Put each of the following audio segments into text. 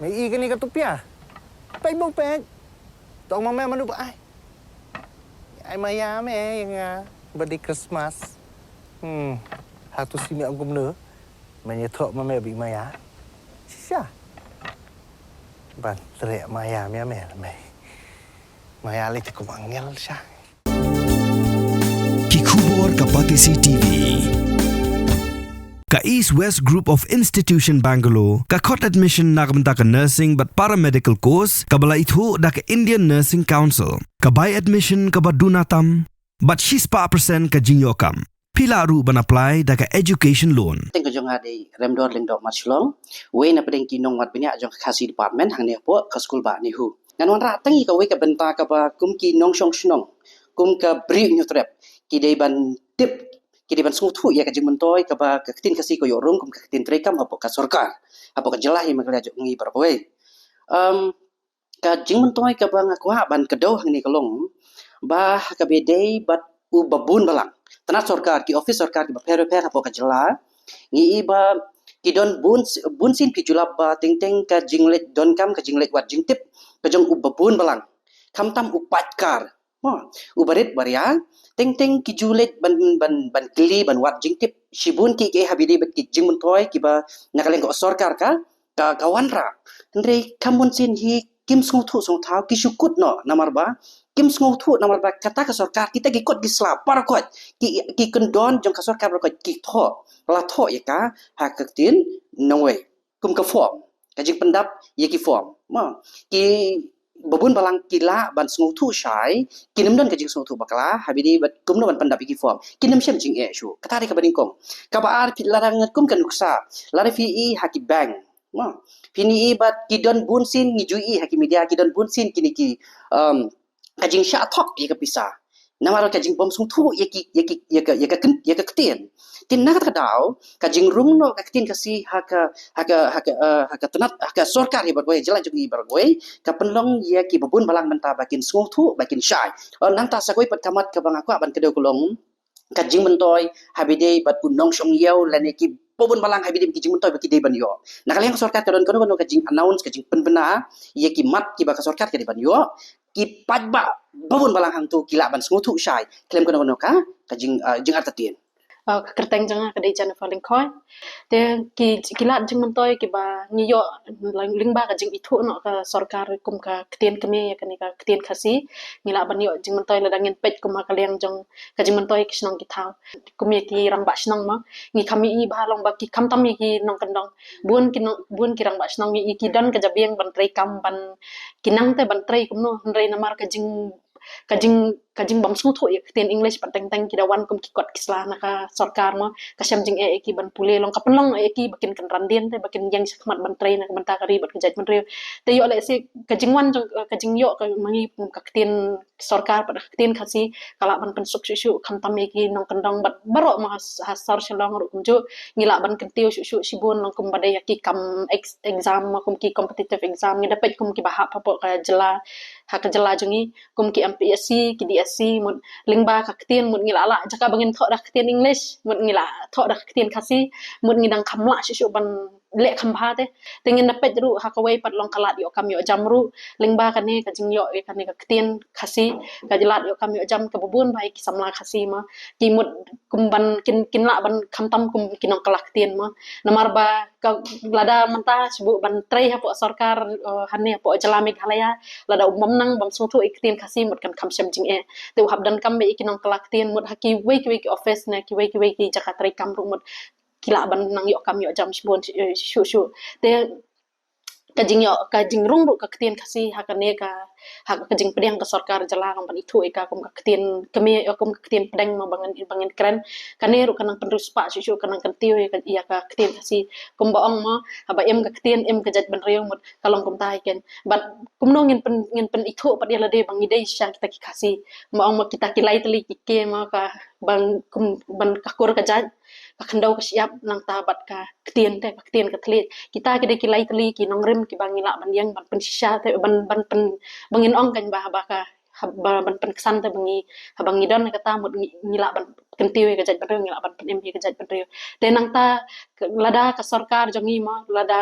Mày y cái này cái tụp à? Bánh bông bẹt. Tao mà mẹ mà nụ ai? Ai mà ya mẹ yang birthday Christmas. Hatu si mẹ ông cũng nữa. Mày nhớ thọ mà mẹ bị maya. Sao? Bạn trẻ maya mẹ là mày. Maya lấy cũng angel sa. Kikubor Kapatisi TV. Ka East West Group of Institution Bangalore, ka khot admission nakamta ka nursing but paramedical course, ka bala Ithuh da ka Indian Nursing Council, ka buy admission ka badunatam, but shispa percent ka jinyokam. Pila ru ban apply da ka education loan. Tengok jong ada remdor lengdok machlong, we na pedeng kinong wat benya jong Khasi department hang ne po ka school ba ni hu. Ngan wan ra tengi ka we ka benta ka ba kum ki nong shong shnong, kum ka bri nyutrep, ki dei ban tip kini ban sungtu ya ka Jingmyntoi ka ba ka Ktien Khasi ko yorung kum ka Ktien trekam hapo ka Sorkar hapo ka jelah yang magla ngi barboy ka Jingmyntoi ka ba ngakwa ban kedo hang ni kalong ba ka bedei bat u babun balang tanat Sorkar ki office Sorkar ki ba per hapo ka jelah ngi ba ki don bun sin pi julap ba ting ka jinglet don kam ka jinglet wat jingtip ka jong u babun balang kam tam u patkar ubarit baria ting ki julet ban kili ban wat jingtip shibun ki habidi bet ki Jingmyntoi ki ba nakaleng ko Sorkar ka kawan ra andre kamun sin hi kim sungthu song thau ki shukut no namar ba kim sungthu namar ba kata ka Sorkar kita ki kot gisla par kot ki kendon jong ka Sorkar ko ki tho la tho ya ka ha ka Ktien nongwe kum ka form ka jing pendap ye ki form ma ki babun balang kila ban sungthu shai kinam don ka jing sungthu bakla habidi bat kum no ban pandap ki form kinam shem jing e shu kata ka bading kong ka ba ar larang kum kan nuksa lar fi i haki bank ma pini i bat kidon bun sin ni jui haki media kidon bun sin kini ki ka jing sha thok ye ka pisa namar ka jing bom sungthu ye ka Ktien tin nak ka daw ka jing rum no ka Ktien Khasi haka tenat haka Sorkar hi bargoy jalan jugi bargoy ka penlong ye ki babun balang menta bakin sungthu bakin syai nang ta sakoi pat kamat ka bang aku ban kedeu kolong ka Jingmyntoi habide bat unong shong yau lane ki babun balang habide ki Jingmyntoi baki de ban yo nakaleng Sorkar ka don kono ka jing announce ka jing penbena ye ki mat ki ba ka Sorkar ka de ban yo ki pajba babun balang hang tu kila ban sungthu syai klem kono ka jing artatien kerteng jangan kedai jana paling koi te kilat Jingmyntoi ki ba ngiyo lingba ka jing Ithuh no ka Sorkar kum ka Ktien kami ya ka Ktien Khasi ngila ban yo Jingmyntoi la dangin pet kum ka liang jong ka Jingmyntoi ki snong ki thau kum ye ki rang ba snong ma ngi kami i ba long ba ki kam tam ki nong kendong bun ki rang ba snong i ki don ka jabiang ban trei kam ban kinang te ban trei kum no rei namar ka jing bam sungthu ya Ktien English pateng teng kidawan kum ki kot kisla na ka Sorkar mo ka syam jing ki ban pule long ka penlong ki bakin kan randien te bakin yang sakmat ban train ka banta kari bat kejat menteri te yo le si ka jingwan ka jing yo ka mangi ka Ktien Sorkar pat Ktien Khasi kala ban pensuk shu kam tam ki nong kendong bat barok ma hasar shalong ru kumju ngila ban kentiu shu sibun long kum badai ki kam exam kum ki competitive exam ngi dapat kum ki bahap apa ka jela hak jela jungi kum ki MPSC ki DSC mun lingba ka Ktien mun ngila la jaka bangin tho dah Ktien English mun ngila tho dah Ktien Khasi mun ngidang kamla shu ban lek khampa te tengin dapat ru hakawai pat long kalat yo kam yo jamru lingba ka ne ka jing yo ka ne ka Ktien Khasi ka jelat yo kam yo jam ka bubun bai ki samla Khasi ma ki mut kum ban kin la ban khamtam kum kinong kalak Ktien ma namar ba ka lada menta sibu ban trei hapo Sorkar hanne hapo jalami halaya lada umam nang bam sungthu Ktien Khasi mut kan kam syam jing te hab dan kam be kinong kalak Ktien mut haki wei ki office na ki wei ki jakat trei kam ru mut kila ban nang yo kam yo jam sibun shu te ka jing rung ru ka Ktien Khasi hakane ka jing pedang ka Sorkar jala long ban Ithuh ka kum ka Ktien kami yo kum ka Ktien pedang ma bangin keren kane ru kanang pendus pa shu kanang kentiu ya ka Ktien Khasi kum baong ma haba em ka Ktien em ka jat ban riung mut kalong kum tai ken bat kum no ngin pen Ithuh pat dia la de bang idei syang kita ki Khasi baong ma kita kilai teli ki ke ma ka bang kum ban kakur ka jat pakandau ka siap nang tabat ka Ktien te Ktien ka tli kita kede kilai teli ki nong rim ki bangila ban yang ban pensisa te ban pen bangin ong kan bah ka ban pen kesan te bangi don kata mut ngila ban kentiu ke jaj bandreu ngila ban pen ke jaj bandreu te nang ta lada ka sorkar jong ngi ma lada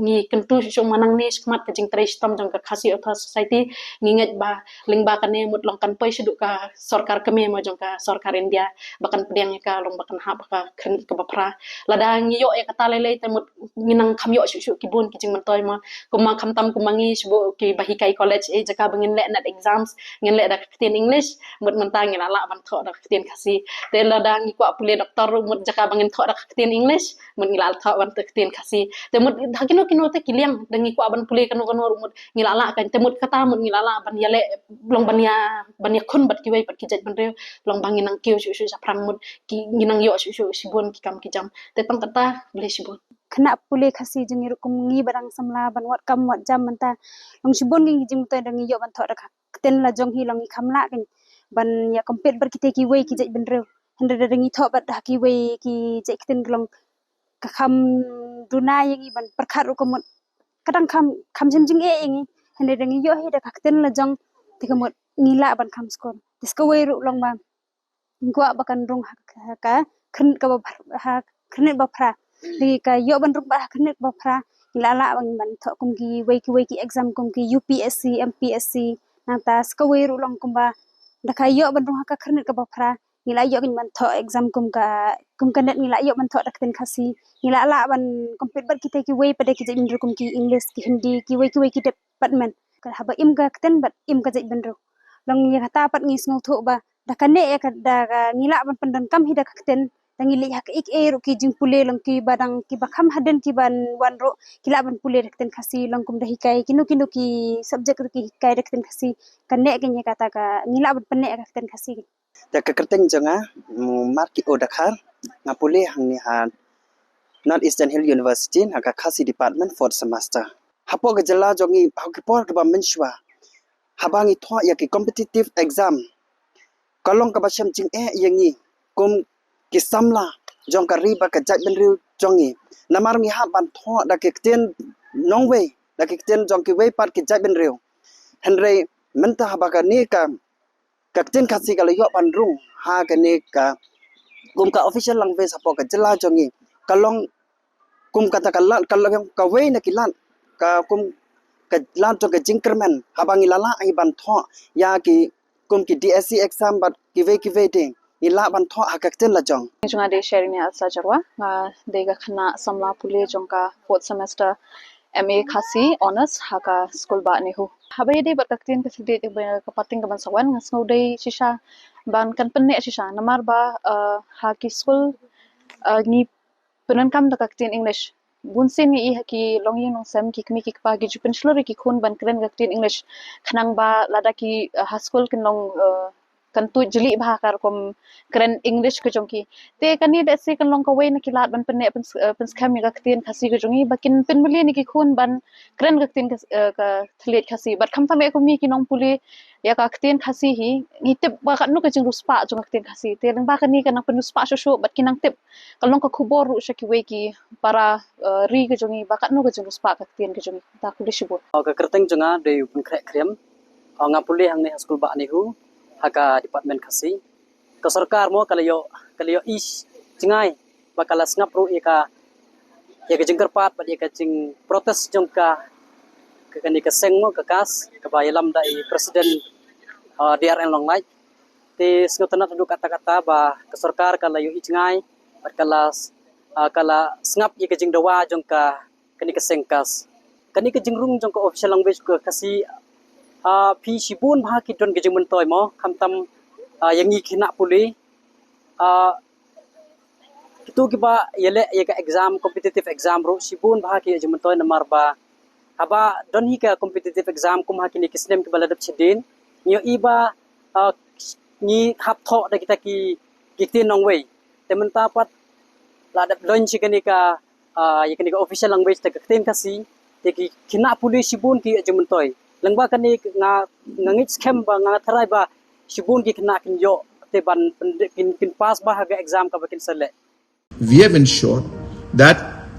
ngi kentu shung manang ni skmat ke jing trai stam jong ka khasi otha society ngi nget ba ling ba kane mut long kan poi shu ka sorkar keme ma jong ka sorkar india bakan pedang ka long bakan ha ka khen ka bapra lada ngi yo e kata lele te mut nginang kham yo shu kibun ki Jingmyntoi ma kuma kham tam kumangi sbu ki bahikai college e jaka bangin le nat exams ngin le da Ktien english mut mentang ngila la ban tho da Ktien Khasi te lada ngi kwa pule doktor mut jaka bangin tho da Ktien english mut ngila tho ban Ktien Khasi te mut hakino kino te kiliang dangi kwa ban pule kanu kanu mut ngila la kan te mut kata mut ngila la ban yale long ban ya khun bat ki wei bat ki jaj ban reu long bangin nang kiu shu saprang mut ki nginang yo shu sibun ki kam ki jam te tang kata bele sibun kena pule Khasi jengi rukum ngi barang samla ban wat kam wat jam menta long shibon ngi Jingmyntoi dangi yo ban tho da Ktien la jong hi long i khamla kan ban ya kompet bar kite ki wei ki jaj ban reu hande dangi tho bat da ki wei ki jaj Ktien glong ka kham duna yang i ban perkhat rukum kadang kham jing e yang hande dangi yo hi da Ktien la jong ti kamot ngila ban kham skon disko wei ru long ba gua bakan rong ka khen ka ba khen ba phra di ka yo ban ruk ba khen ba phra ngila la bang ban tho kum ki wei ki exam kum ki UPSC MPSC nang ta sko wei ru long kum ba da ka yo ban rong ka khen ka ba phra ngila yo kin ban tho exam kum ka net ngila yo ban tho da Ktien Khasi ngila la ban kompet bar kita ki wei pada ki jai kum ki English ki Hindi ki wei ki department ka haba im ka Ktien bat im ka jai ban ru long ya kata pat ngi small tho ba da ka ne ya ka da ngila ban pandan kam hi da Ktien dangi li hak ik ru ki jing pule long ki badang ki bakham haden ki ban wan ro kila ban pule da Ktien Khasi long kum da hikai kinu ki subject ru ki hikai da Ktien Khasi kan ne ke nya kata ka ngila ban panne ka Ktien Khasi ta ka kerteng jonga marki odakhar ngapule hangni han North Eastern Hill University haka Khasi department fourth semester hapo ga jala jongi hakipor ka ba menshwa habangi tho ya ki competitive exam kalong ka ba sham jing yangi kum ki samla jong ka riba ka jaj ben riu jongi namar ngi ha ban tho da ki Ktien nongwe da ki Ktien jong ki wei pat ki jaj ben riu henre menta ha ba ka ni ka Ktien Khasi ka yo ban rung ha ka ni ka kum ka official language hapo ka jala jongi kalong kum kata kalan kalong ka wei na kilan ka kum ka lan to ka jingkerman habangi lala ai ban tho ya ki kum ki DSC exam bat ki wei ding ila ban tho ha ka Ktien la jong Junga de sharing ni alsa jarwa de ga khana samla pule jongka fourth semester MA Khasi honors haka school ba ni hu habai de bat Ktien ka sidi ka pating ka ban sawan ngasno de shisha ban kan penne shisha namar ba ha ki school ni penan kam da Ktien English bunsin ni ki longyang nong sam ki kmi ki pa ki jupen shlori ki khun ban kren ga Ktien English khanang ba lada ki high school kin long kan tu jeli bah kar kom kren English ke jongki te kani de se kan long ka wei na kilat ban penne pen scam ga Ktien Khasi ke jongi bakin pen muli ni ki khun ban kren ga Ktien ka thlet Khasi bat kham tame ko mi ki nong puli ya ka Ktien Khasi hi ngitip ba kan nu ka jing ruspa jong Ktien Khasi te lang ba kani kan pen ruspa shu bat kinang tip kan long ka khubor ru shaki wei ki para ri ke jongi ba kan nu ka jing ruspa ka Ktien ke jongi ta ku disibut ka kerteng jonga de pun krem ngapuli hang ni school ba ni hu haka department Khasi ka sarkar mo kalayo is jingai bakala snap ru eka jingkar pat ba eka jing protes jongka kani ka seng mo ka kas ka bayalam da president DRN long night te snotana tu kata-kata ba ka sarkar kalayo jingai bakala kala snap eka jing dawa jongka kani ka seng kas kani ka jingrung jongka official language ka Khasi phi sibun bha ki don ke Jingmyntoi mo khamtam yangi khina puli kitu ki ba yele ye ka exam competitive exam ro sibun bha ki Jingmyntoi namar ba haba don hi ka competitive exam kum ha ki ni kisnem ki baladap chidin nyo iba ni hap tho da kita ki Ktien nong wei tementa pat ladap don chi kani ka ye kani ka official language ta Ktien Khasi te ki khina puli sibun ki Jingmyntoi langba kani ngangit scam ba nga tharai ba sibun ki khna kin yo te ban kin pass ba ha exam ka bakin sale we have ensured that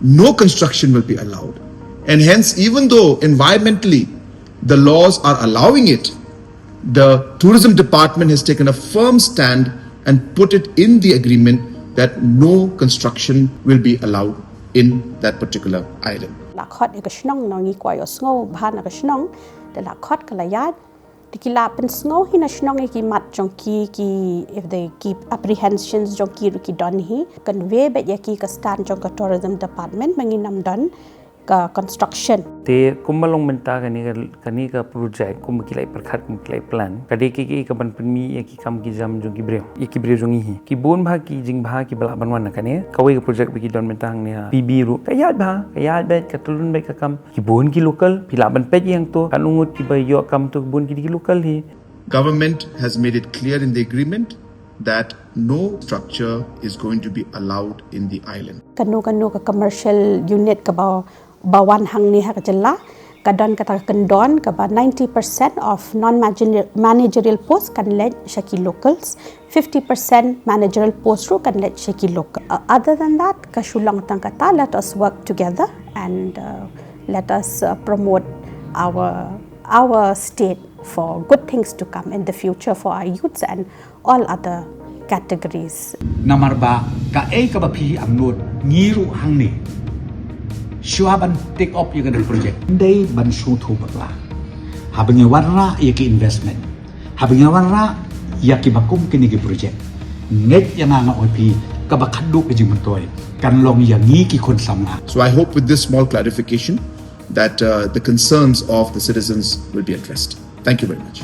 no construction will be allowed, and hence even though environmentally the laws are allowing it, the tourism department has taken a firm stand and put it in the agreement that no construction will be allowed in that particular island. Lakot ika snong no ngi kwayo sngo bahan ika snong de lakot kalayat dikila pen sngo hina snong iki mat jongki ki if they keep apprehensions jongki ruki don hi convey bet yaki ka stan jongka tourism department manginam don ka construction te kumalong menta kani ka project kum kilai perkhat kum kilai plan kade ki ka ban penmi ki kam ki jam jong ki breu jong hi ki bon bha ki jing bha ki bala ban wan kane kawai ka project bi ki don mentang ne pb ru kayat bet ka tulun bet ka kam ki bon ki local pila ban pet yang to kan ungut ki bay yo kam to bon ki local hi. Government has made it clear in the agreement that no structure is going to be allowed in the island. Kanu ka commercial unit ka bawan hang ni ha ka jalla kadon kata kendon ka 90% of non-managerial posts kan let shaki locals, 50% managerial posts ru kan let shaki local. Other than that, ka shulang tang kata let us work together and let us promote our state for good things to come in the future for our youths and all other categories. Namarba ka ka bapi amnot ngiru hangni shuaban take up yung project day ban thu bakla habang warra yaki investment habang warra yaki bakum kini ki project net yang nga opi ka bakaddo ka Jingmyntoi kan long yangi ki kon samla. So I hope with this small clarification that the concerns of the citizens will be addressed. Thank you very much.